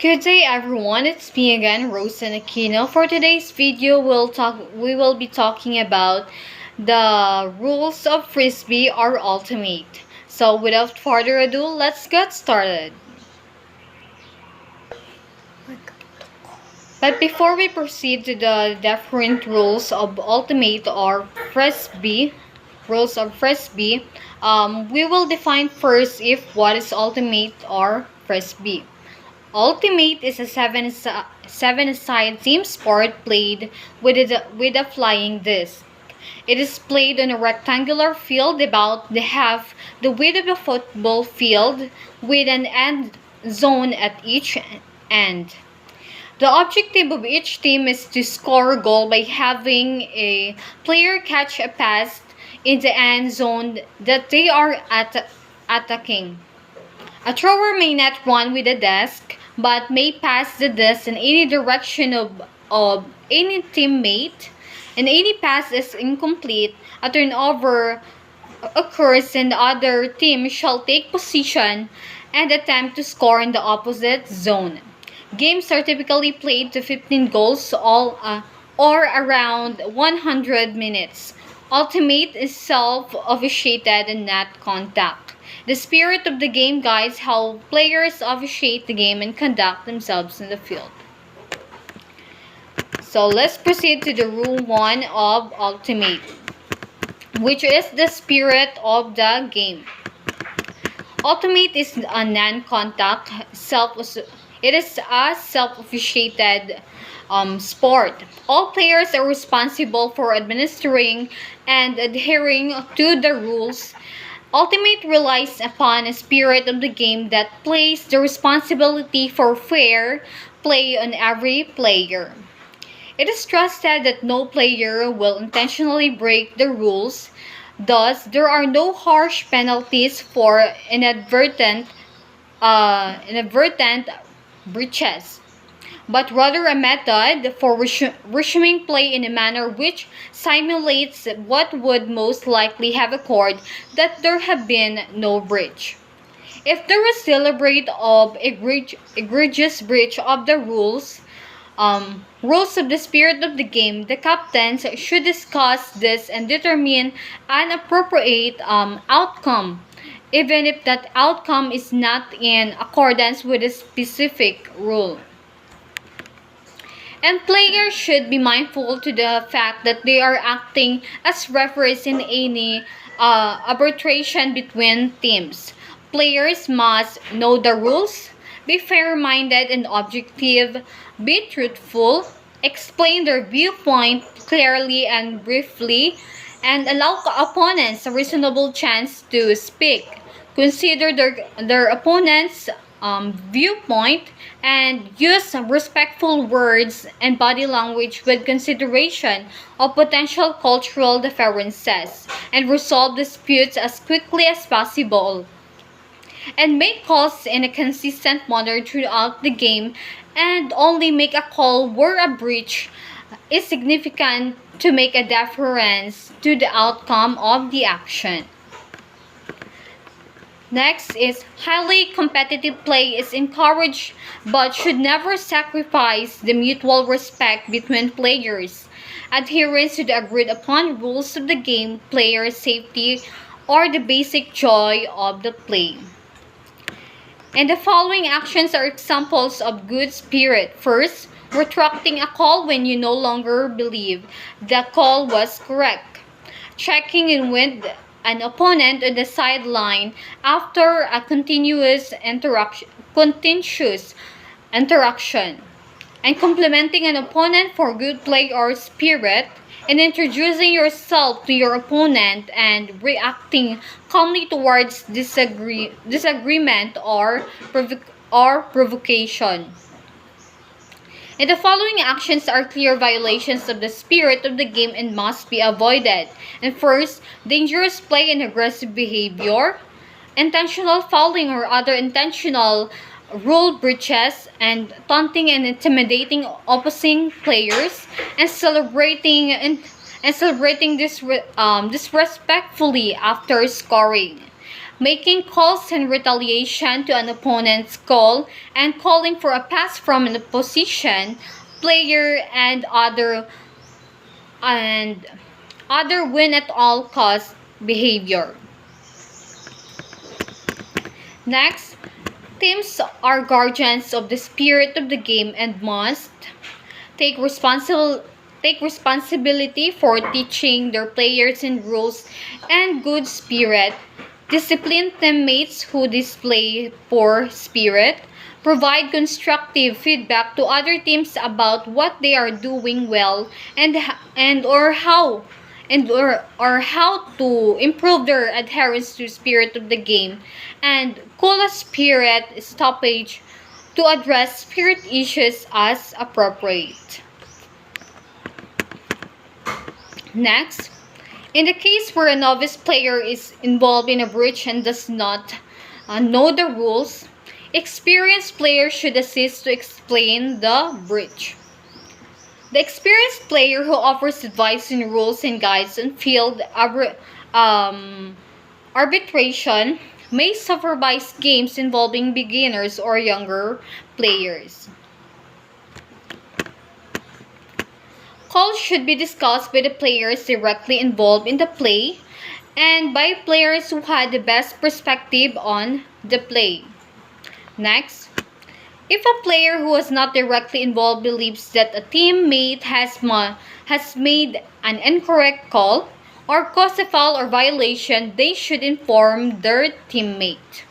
Good day everyone, it's me again, Rose and AQUINO. For today's video, we will be talking about the rules of Frisbee or Ultimate. So without further ado, let's get started. But before we proceed to the different rules of Ultimate or Frisbee, we will define first if what is Ultimate or Frisbee. Ultimate is a seven-a-side team sport played with a flying disc. It is played on a rectangular field about half the width of a football field with an end zone at each end. The objective of each team is to score a goal by having a player catch a pass in the end zone that they are attacking. A thrower may not run with the disc, but may pass the disc in any direction of any teammate, and any pass is incomplete. A turnover occurs and the other team shall take position and attempt to score in the opposite zone. Games are typically played to 15 goals or around 100 minutes. Ultimate is self-officiated and not contact. The spirit of the game guides how players officiate the game and conduct themselves in the field. So let's proceed to the rule 1 of Ultimate, which is the spirit of the game. Ultimate is a non-contact, it is a self-officiated sport. All players are responsible for administering and adhering to the rules. Ultimate relies upon a spirit of the game that places the responsibility for fair play on every player. It is trusted that no player will intentionally break the rules. Thus, there are no harsh penalties for inadvertent breaches, but rather a method for resuming play in a manner which simulates what would most likely have occurred that there have been no breach. If there is deliberate of egregious breach of the rules of the spirit of the game, the captains should discuss this and determine an appropriate outcome, even if that outcome is not in accordance with a specific rule. And players should be mindful to the fact that they are acting as referees in any arbitration between teams. Players must know the rules, be fair-minded and objective, be truthful, explain their viewpoint clearly and briefly, and allow opponents a reasonable chance to speak. Consider their opponent's viewpoint and use respectful words and body language with consideration of potential cultural differences, and resolve disputes as quickly as possible, and make calls in a consistent manner throughout the game, and only make a call where a breach is significant to make a difference to the outcome of the action. Next is highly competitive play is encouraged but should never sacrifice the mutual respect between players, adherence to the agreed upon rules of the game, player safety, or the basic joy of the play. And the following actions are examples of good spirit. First, retracting a call when you no longer believe the call was correct. Checking in with an opponent on the sideline after a contentious interaction, and complimenting an opponent for good play or spirit, and introducing yourself to your opponent and reacting calmly towards disagreement or provocation. And the following actions are clear violations of the spirit of the game and must be avoided. And first, dangerous play and aggressive behavior, intentional fouling or other intentional rule breaches, and taunting and intimidating opposing players, and celebrating disrespectfully after scoring. making calls in retaliation to an opponent's call, and calling for a pass from an opposition player and other win at all cost behavior. Next, teams are guardians of the spirit of the game and must take responsibility for teaching their players in rules and good spirit, discipline teammates who display poor spirit, provide constructive feedback to other teams about what they are doing well or how to improve their adherence to the spirit of the game, and call a spirit stoppage to address spirit issues as appropriate. Next, in the case where a novice player is involved in a breach and does not know the rules, experienced players should assist to explain the breach. The experienced player who offers advice in rules and guides on field arbitration may supervise games involving beginners or younger players. Calls should be discussed by the players directly involved in the play and by players who had the best perspective on the play. Next, if a player who was not directly involved believes that a teammate has made an incorrect call or caused a foul or violation, they should inform their teammate.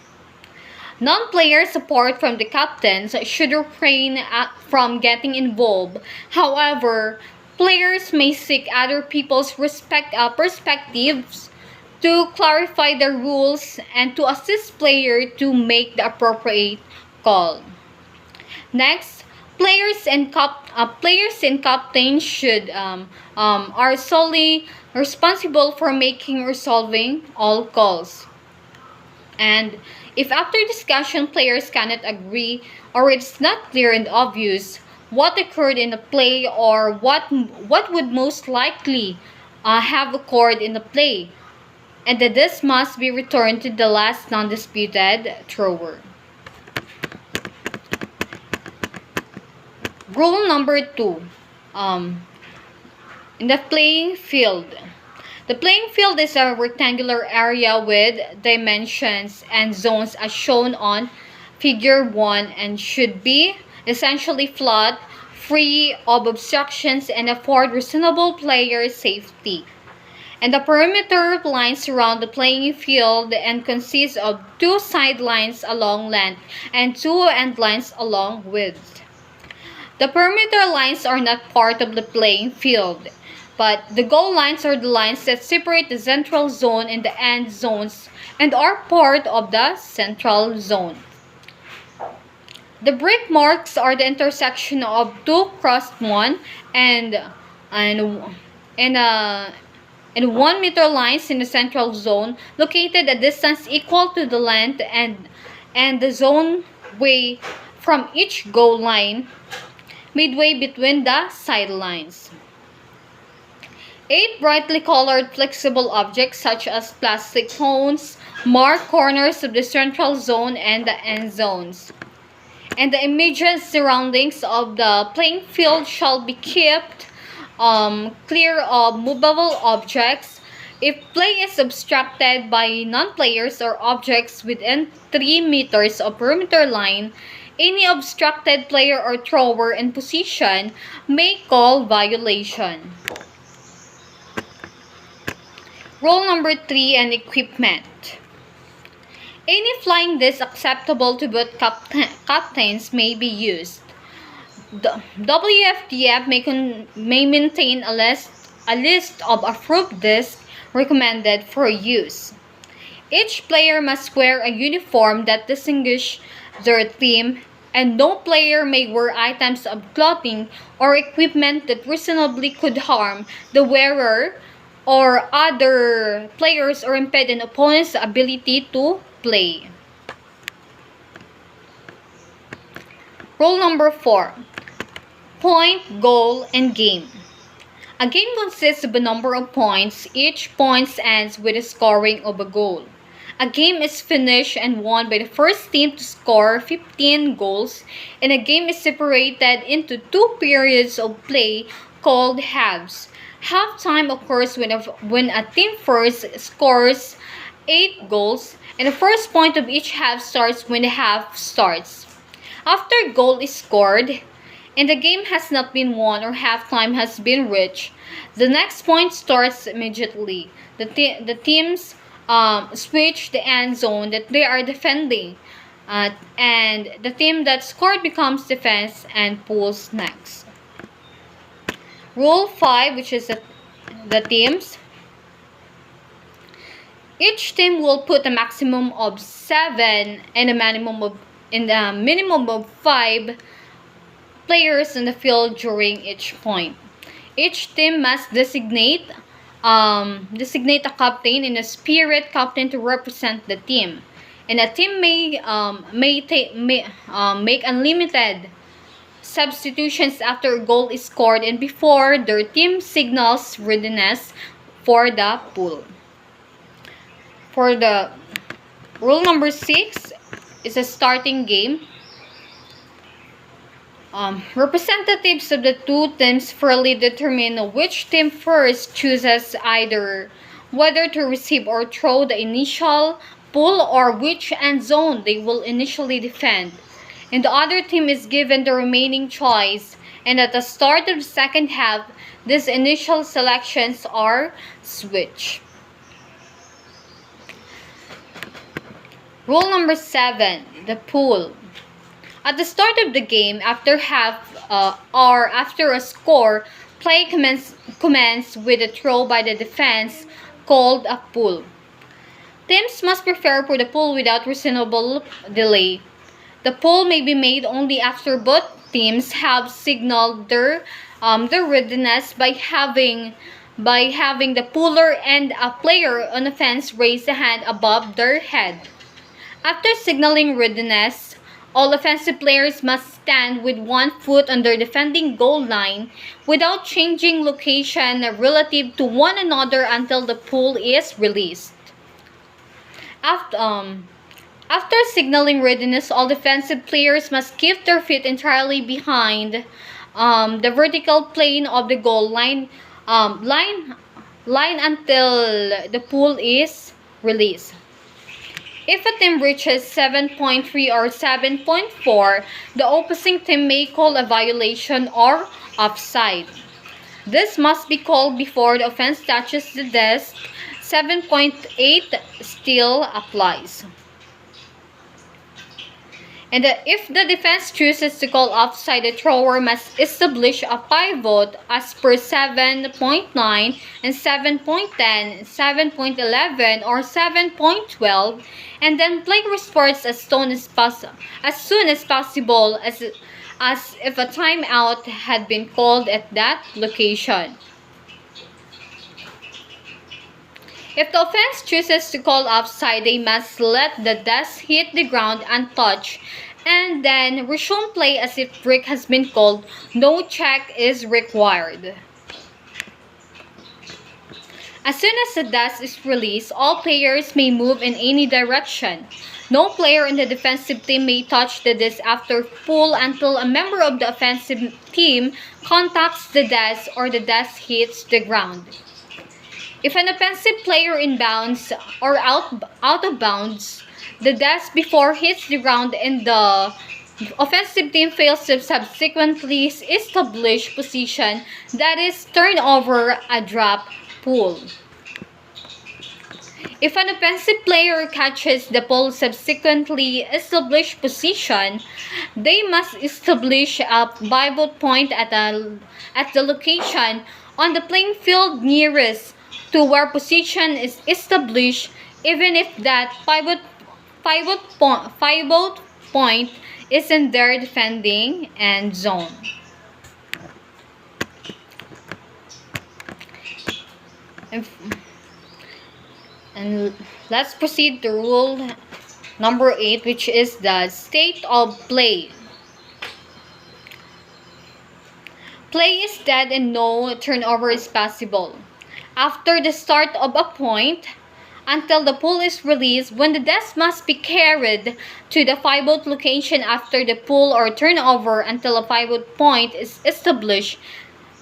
Non-player support from the captains should refrain from getting involved. However, players may seek other people's perspectives to clarify the rules and to assist player to make the appropriate call. Next, players and captains should are solely responsible for making or resolving all calls. And if after discussion players cannot agree or it's not clear and obvious what occurred in the play or what would most likely have occurred in the play, and that this must be returned to the last non-disputed thrower. Rule number 2. In the playing field. The playing field is a rectangular area with dimensions and zones as shown on Figure 1 and should be essentially flat, free of obstructions, and afford reasonable player safety. And the perimeter lines surround the playing field and consist of 2 sidelines along length and 2 end lines along width. The perimeter lines are not part of the playing field, but the goal lines are the lines that separate the central zone and the end zones and are part of the central zone. The brick marks are the intersection of 2 crossed 1 and 1 meter lines in the central zone located a distance equal to the length and the zone way from each goal line midway between the sidelines. 8 brightly colored flexible objects such as plastic cones mark corners of the central zone and the end zones. And the immediate surroundings of the playing field shall be kept clear of movable objects. If play is obstructed by non-players or objects within 3 meters of perimeter line, any obstructed player or thrower in position may call violation. Rule number 3 and equipment. Any flying disc acceptable to both captains may be used. The WFDF may maintain a list of approved discs recommended for use. Each player must wear a uniform that distinguishes their team, and no player may wear items of clothing or equipment that reasonably could harm the wearer or other players or impede an opponent's ability to play. Rule number 4. Point, goal, and game. A game consists of a number of points. Each point ends with the scoring of a goal. A game is finished and won by the first team to score 15 goals, and a game is separated into two periods of play called halves. Halftime occurs when a team first scores 8 goals, and the first point of each half starts when the half starts. After a goal is scored, and the game has not been won or halftime has been reached, the next point starts immediately. The teams switch the end zone that they are defending, and the team that scored becomes defense and pulls next. Rule 5, which is the teams. Each team will put a maximum of 7 and a minimum of 5 players in the field during each point. Each team must designate a captain and a spirit captain to represent the team. And a team may make unlimited substitutions after a goal is scored and before their team signals readiness for the pool. For the rule number 6 is a starting game. Representatives of the two teams fairly determine which team first chooses either whether to receive or throw the initial pull or which end zone they will initially defend. And the other team is given the remaining choice, and at the start of the second half, these initial selections are switched. Rule number 7, the pull. At the start of the game, after after a score, play commence with a throw by the defense called a pull. Teams must prepare for the pull without reasonable delay. The pull may be made only after both teams have signaled their readiness by having the puller and a player on offense raise a hand above their head. After signaling readiness, all offensive players must stand with one foot on their defending goal line without changing location relative to one another until the pull is released. After signaling readiness, all defensive players must keep their feet entirely behind the vertical plane of the goal line until the pull is released. If a team reaches 7.3 or 7.4, the opposing team may call a violation or offside. This must be called before the offense touches the desk. 7.8 still applies. And if the defense chooses to call offside, the thrower must establish a pivot as per 7.9 and 7.10, 7.11, or 7.12, and then play restarts as soon as possible as if a timeout had been called at that location. If the offense chooses to call offside, they must let the desk hit the ground untouched and then resume play as if break has been called. No check is required. As soon as the desk is released, all players may move in any direction. No player in the defensive team may touch the desk after pull until a member of the offensive team contacts the desk or the desk hits the ground. If an offensive player inbounds or out of bounds, the desk before hits the ground and the offensive team fails to subsequently establish position, that is turnover, a drop, pull. If an offensive player catches the ball subsequently established position, they must establish a pivot point at the location on the playing field nearest to where position is established, even if that pivot point is in their defending end zone. And let's proceed to rule number 8, which is the state of play. Play is dead and no turnover is possible. After the start of a point, until the pool is released, when the desk must be carried to the 5-out location after the pull or turnover until a 5-out point is established.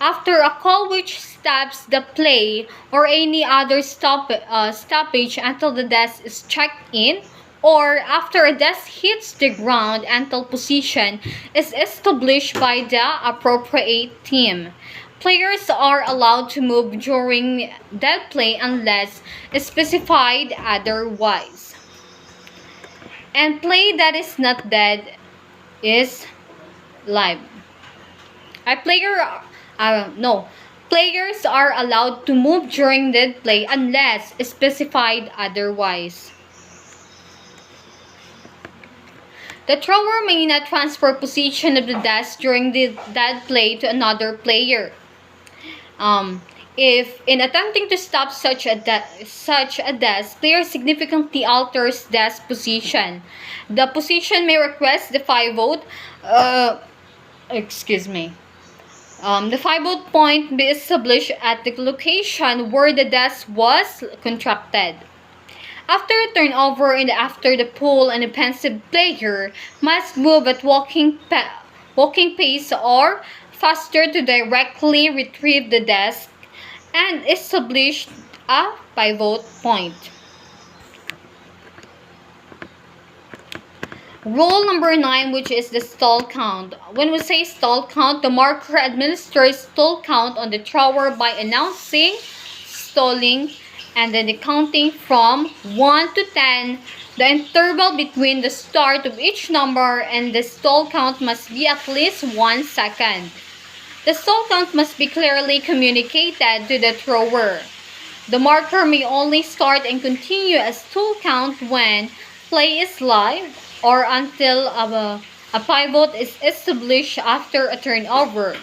After a call which stops the play or any other stoppage until the desk is checked in, or after a desk hits the ground until position is established by the appropriate team. Players are allowed to move during dead play unless specified otherwise. And play that is not dead is live. Players are allowed to move during dead play unless specified otherwise. The thrower may not transfer position of the desk during the dead play to another player. If in attempting to stop such a desk, player significantly alters desk position, the position may request the 5-out. The 5-out point be established at the location where the desk was contracted. After a turnover and after the pull, an offensive player must move at walking pace or faster to directly retrieve the desk and establish a 5-out point. Rule number 9, which is the stall count. When we say stall count, the marker administers stall count on the thrower by announcing stalling and then the counting from 1 to 10. The interval between the start of each number and the stall count must be at least 1 second. The stall count must be clearly communicated to the thrower. The marker may only start and continue a stall count when play is live or until a 5-out is established after a turnover.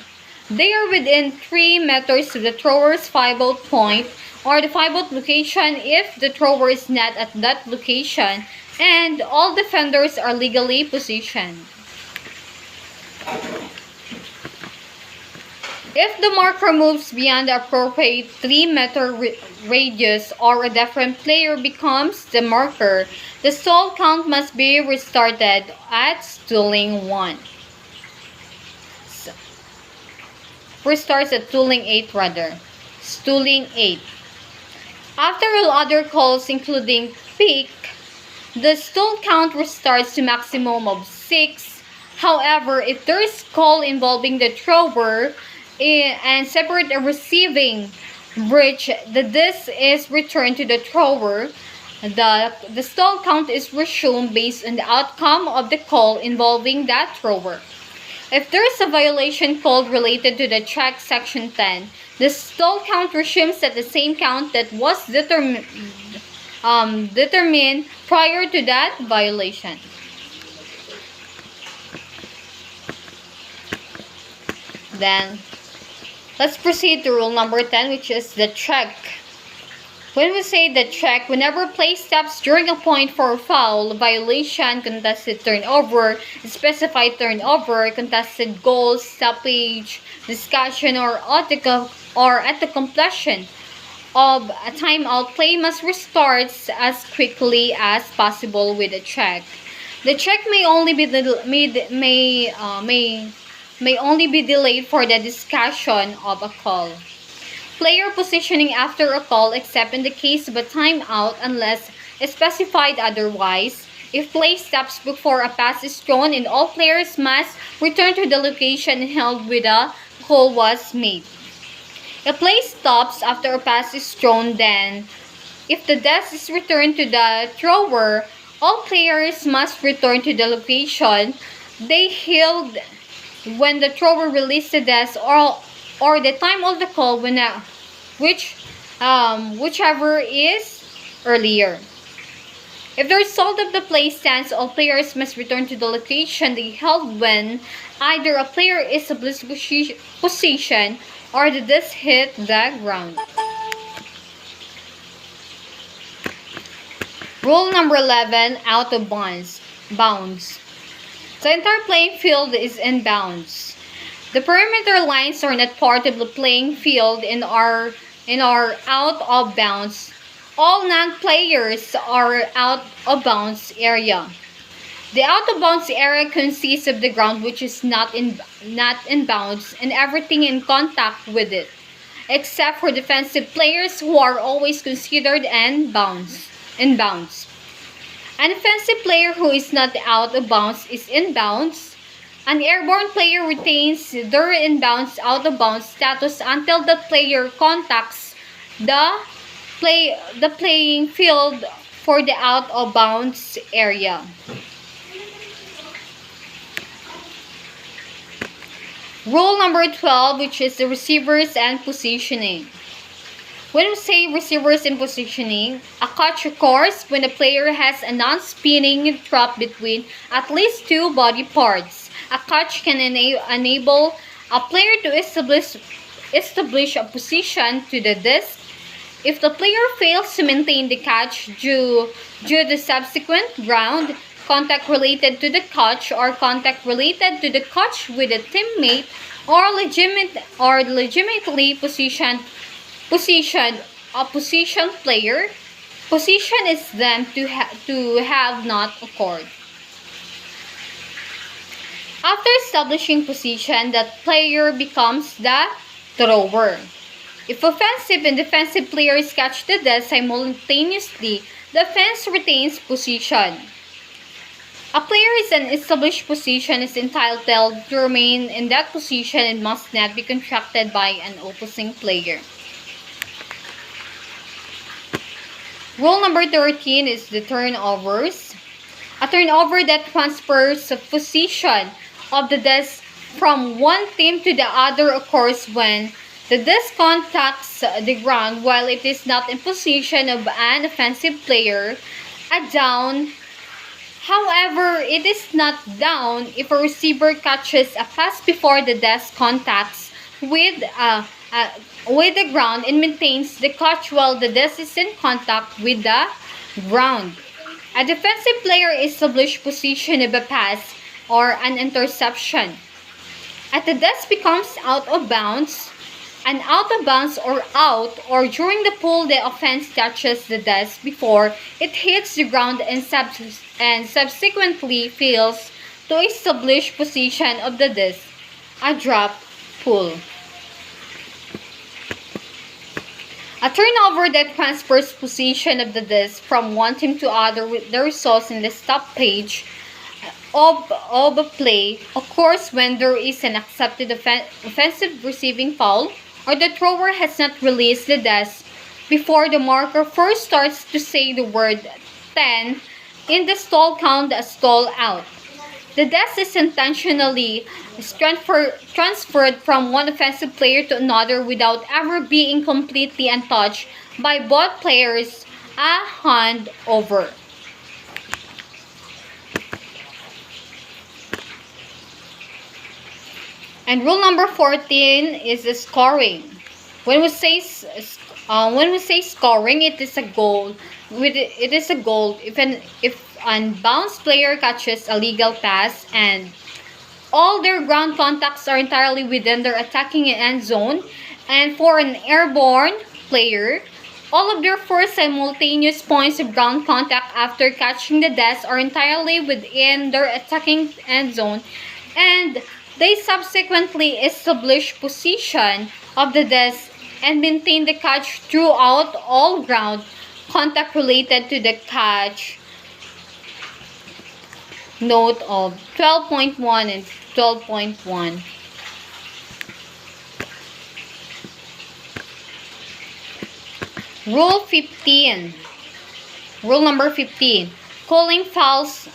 They are within 3 meters of the thrower's 5-out point or the 5-out location if the thrower is not at that location and all defenders are legally positioned. If the marker moves beyond the appropriate 3-meter radius or a different player becomes the marker, the stall count must be restarted at stalling 1. Restarts at stalling 8 rather. Stalling 8. After all other calls including peak, the stall count restarts to maximum of 6. However, if there is call involving the thrower and separate a receiving bridge, the disc is returned to the thrower. The stall count is resumed based on the outcome of the call involving that thrower. If there is a violation called related to the check section 10, the stall count resumes at the same count that was determined prior to that violation. Then, let's proceed to rule number 10, which is the check. When we say the check, whenever play stops during a point for a foul, violation, contested turnover, specified turnover, contested goal, stoppage, discussion, or at the completion of a timeout, play must restart as quickly as possible with a check. The check may only be delayed for the discussion of a call. Player positioning after a call except in the case of a timeout unless specified otherwise. If play stops before a pass is thrown and all players must return to the location held where the call was made. If play stops after a pass is thrown, then if the desk is returned to the thrower, all players must return to the location they held when the thrower released the desk or the time of the call whichever is earlier. If the result of the play stands, all players must return to the location they held when either a player is in position or the disc hit the ground. Rule number 11, out of bounds. The entire playing field is in bounds. The perimeter lines are not part of the playing field and are out of bounds. All non-players are out of bounds area. The out of bounds area consists of the ground which is not in bounds and everything in contact with it, except for defensive players who are always considered in bounds. An offensive player who is not out of bounds is in bounds. An airborne player retains their in-bounds, out-of-bounds status until the player contacts the playing field for the out-of-bounds area. Rule number 12, which is the receivers and positioning. When we say receivers and positioning, a catch occurs when the player has a non-spinning trap between at least two body parts. A catch can enable a player to establish a position to the disc. If the player fails to maintain the catch due to subsequent ground contact related to the catch or contact related to the catch with a teammate or legitimately positioned a position player, position is then to have not occurred. After establishing position, that player becomes the thrower. If offensive and defensive players catch the disc simultaneously, the offense retains position. A player is in established position is entitled to remain in that position and must not be contracted by an opposing player. Rule number 13 is the turnovers. A turnover that transfers the position of the disc from one team to the other occurs when the disc contacts the ground while it is not in position of an offensive player, a down. However, it is not down if a receiver catches a pass before the disc contacts with the ground and maintains the catch while the disc is in contact with the ground. A defensive player establishes position of a pass or an interception. As the disc becomes out of bounds, an out of bounds or out, or during the pull the offense touches the disc before it hits the ground and subsequently fails to establish position of the disc, a drop pull. A turnover that transfers position of the disc from one team to other with the results in the stop page of a play occurs when there is an accepted offensive receiving foul or the thrower has not released the disc before the marker first starts to say the word 10 in the stall count as stall out. The disc is intentionally transferred from one offensive player to another without ever being completely untouched by both players, a hand over. And rule number 14 is the scoring. When we say scoring, it is a goal. It is a goal if an unbounced player catches a legal pass and all their ground contacts are entirely within their attacking end zone, and for an airborne player, all of their first simultaneous points of ground contact after catching the disc are entirely within their attacking end zone, and they subsequently establish position of the disc and maintain the catch throughout all ground contact related to the catch. Note of 12.1 and 12.1. Rule 15. Rule number 15. Calling fouls,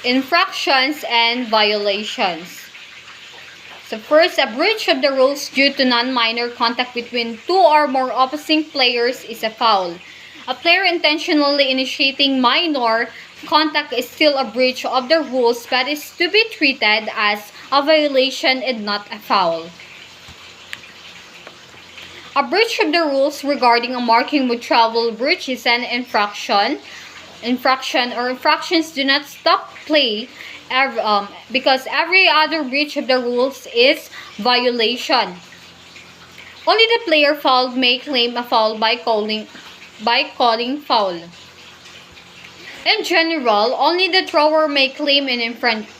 infractions, and violations. So first, a breach of the rules due to non-minor contact between two or more opposing players is a foul. A player intentionally initiating minor contact is still a breach of the rules but is to be treated as a violation and not a foul. A breach of the rules regarding a marking with travel breach is an infraction. Infractions do not stop play because every other breach of the rules is violation. Only the player fouled may claim a foul by calling by calling foul. In general, only the thrower may claim an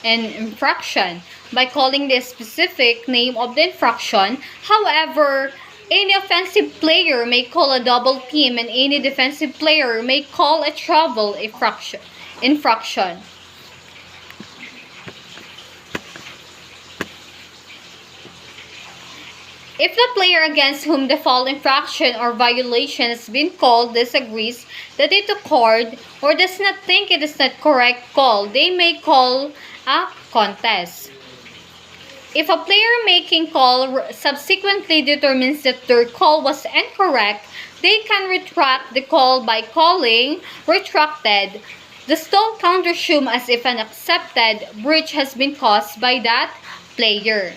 infraction by calling the specific name of the infraction. However, any offensive player may call a double team and any defensive player may call a travel infraction. If the player against whom the foul infraction or violation has been called disagrees that it occurred or does not think it is not correct call, they may call a contest. If a player making call subsequently determines that their call was incorrect, they can retract the call by calling retracted. The stall count resume as if an accepted breach has been caused by that player.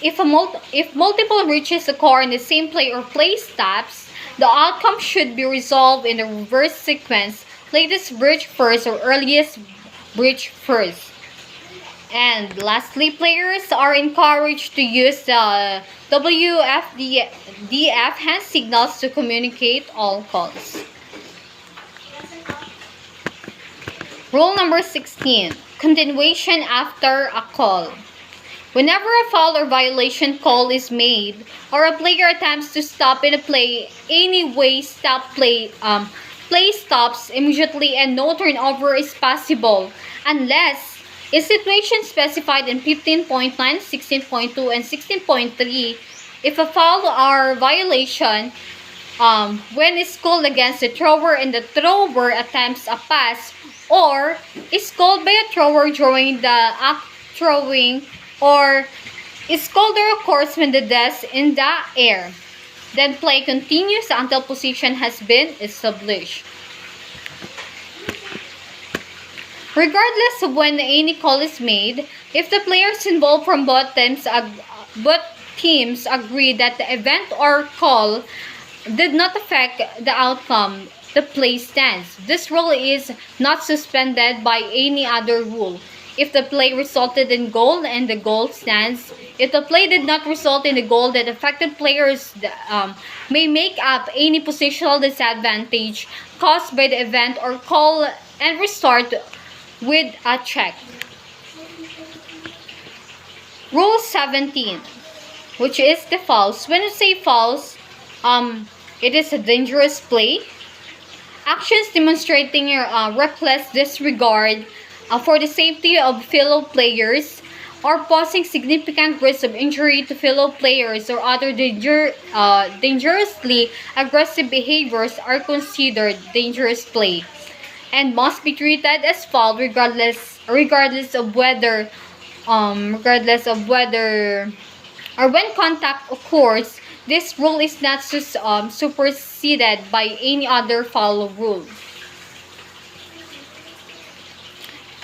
If multiple breaches occur in the same play or play stops, the outcome should be resolved in the reverse sequence, latest breach first or earliest breach first. And lastly, players are encouraged to use the WFDF hand signals to communicate all calls. Rule number 16. Continuation after a call. Whenever a foul or violation call is made, or a player attempts to stop in a play, anyway play stops immediately and no turnover is possible, unless in situations specified in 15.9, 16.2, and 16.3, if a foul or violation when is called against the thrower and the thrower attempts a pass, or is called by a thrower during the act throwing, or is called or occurs when the desk in the air. Then play continues until position has been established. Regardless of when any call is made, if the players involved from both teams agree that the event or call did not affect the outcome, the play stands. This rule is not suspended by any other rule. If the play resulted in goal and the goal stands, if the play did not result in the goal, that affected players may make up any positional disadvantage caused by the event or call and restart with a check. Rule 17, which is the fouls. When you say fouls, it is a dangerous play. Actions demonstrating reckless disregard for the safety of fellow players or posing significant risk of injury to fellow players or other dangerously aggressive behaviors are considered dangerous play and must be treated as foul regardless of whether or when contact occurs. This rule is not superseded by any other foul rule.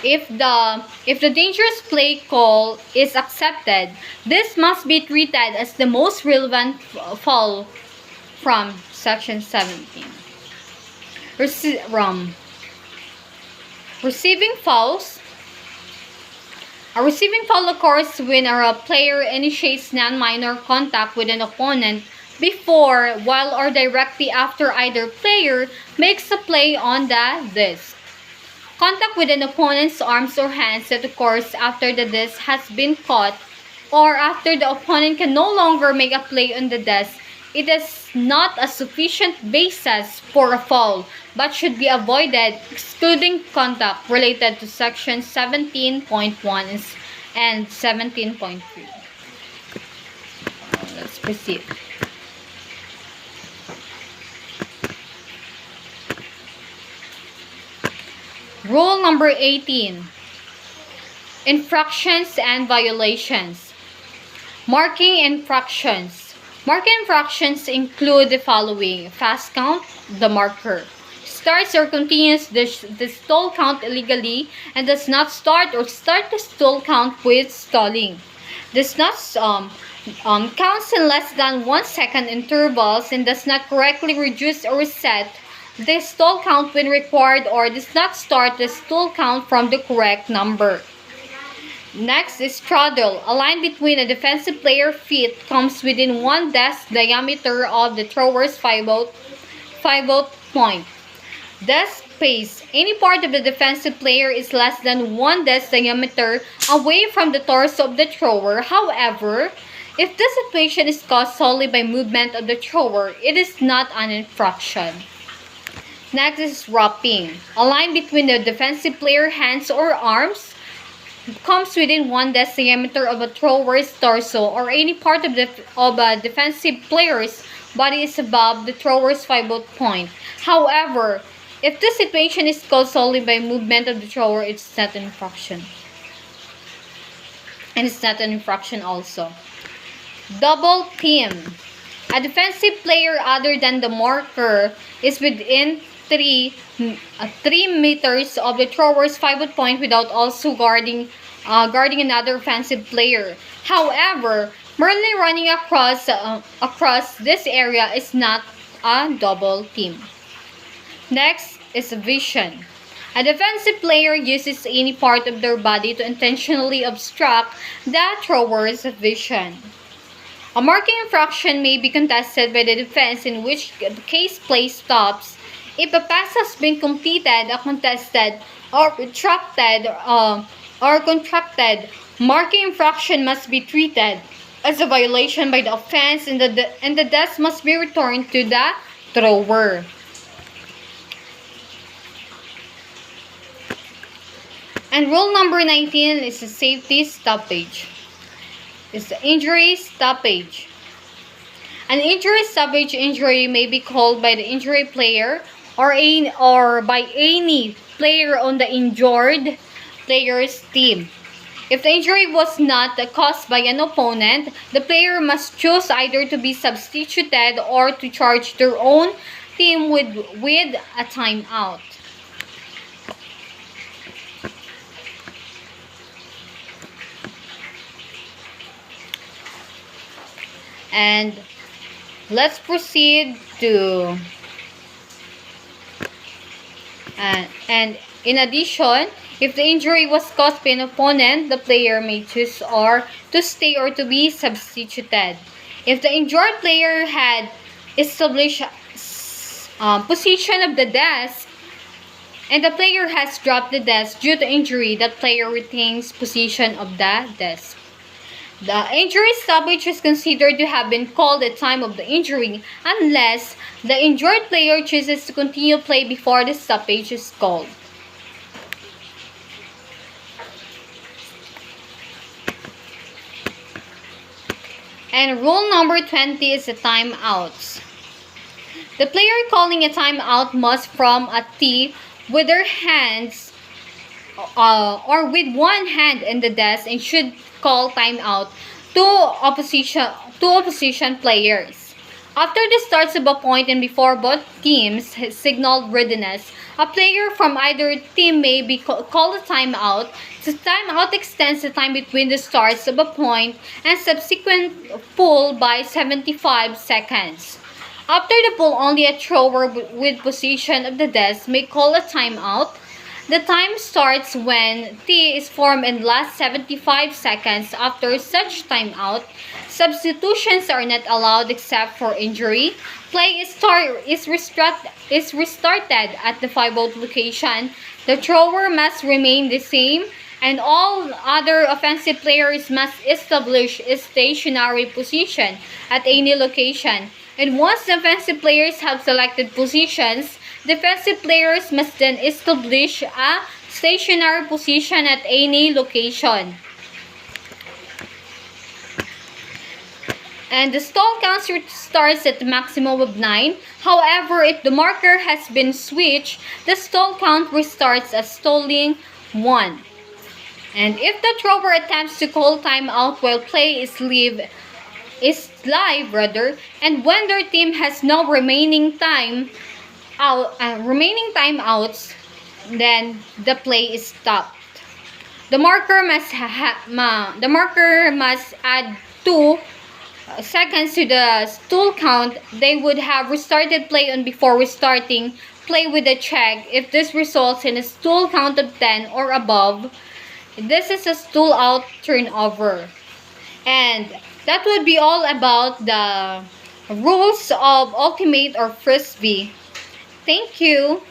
If the dangerous play call is accepted, this must be treated as the most relevant foul from section 17. Receiving fouls. A receiving foul occurs when a player initiates non-minor contact with an opponent before, while, or directly after either player makes a play on the disc. Contact with an opponent's arms or hands that occurs after the disc has been caught or after the opponent can no longer make a play on the disc. It is not a sufficient basis for a foul, but should be avoided, excluding contact related to section 17.1 and 17.3. Let's proceed. Rule number 18. Infractions and violations. Marking infractions. Marking infractions include the following: fast count, the marker starts or continues the stall count illegally and does not start or start the stall count with stalling, does not counts in less than 1 second intervals and does not correctly reduce or reset the stall count when required, or does not start the stall count from the correct number. Next is straddle. A line between a defensive player feet comes within one desk diameter of the thrower's pivot point. Desk space. Any part of the defensive player is less than 1 desk diameter away from the torso of the thrower. However, if the situation is caused solely by movement of the thrower, it is not an infraction. Next is wrapping. A line between the defensive player hands or arms comes within 1 desk diameter of a thrower's torso, or any part of a defensive player's body is above the thrower's pivot point. However, if the situation is caused solely by movement of the thrower, it's not an infraction. And it's not an infraction also. Double team. A defensive player other than the marker is within 3 meters of the thrower's pivot point without also guarding another offensive player. However, merely running across this area is not a double team. Next is vision. A defensive player uses any part of their body to intentionally obstruct the thrower's vision. A marking infraction may be contested by the defense, in which case play stops. If a pass has been completed, a contested or contracted marking infraction must be treated as a violation by the offense, and the desk must be returned to the thrower. And rule number 19 is the safety stoppage. It's the injury stoppage. An injury stoppage injury may be called by the injury player or by any player on the injured player's team. If the injury was not caused by an opponent, the player must choose either to be substituted or to charge their own team with a timeout. And let's proceed to and in addition, if the injury was caused by an opponent, the player may choose or to stay or to be substituted. If the injured player had established position of the desk and the player has dropped the desk due to injury, that player retains position of the desk. The injury stoppage is considered to have been called at the time of the injury unless the injured player chooses to continue play before the stoppage is called. And rule number 20 is the timeouts. The player calling a timeout must from a tee with their hands or with one hand in the desk and should call timeout to opposition players. After the starts of a point and before both teams have signaled readiness, a player from either team may be called a timeout. The timeout extends the time between the starts of a point and subsequent pull by 75 seconds. After the pull, only a thrower with position of the desk may call a timeout. The time starts when T is formed and lasts 75 seconds. After such timeout, substitutions are not allowed except for injury. Play is restarted at the pivot location. The thrower must remain the same, and all other offensive players must establish a stationary position at any location. And once the offensive players have selected positions, defensive players must then establish a stationary position at any location. And the stall count starts at the maximum of 9. However, if the marker has been switched, the stall count restarts as stalling 1. And if the thrower attempts to call timeout while play is live, and when their team has no remaining timeouts, then the play is stopped. The marker must add 2 seconds to the stall count. They would have restarted play on before restarting play with a check. If this results in a stall count of 10 or above, this is a stall out turnover. And that would be all about the rules of ultimate or frisbee. Thank you.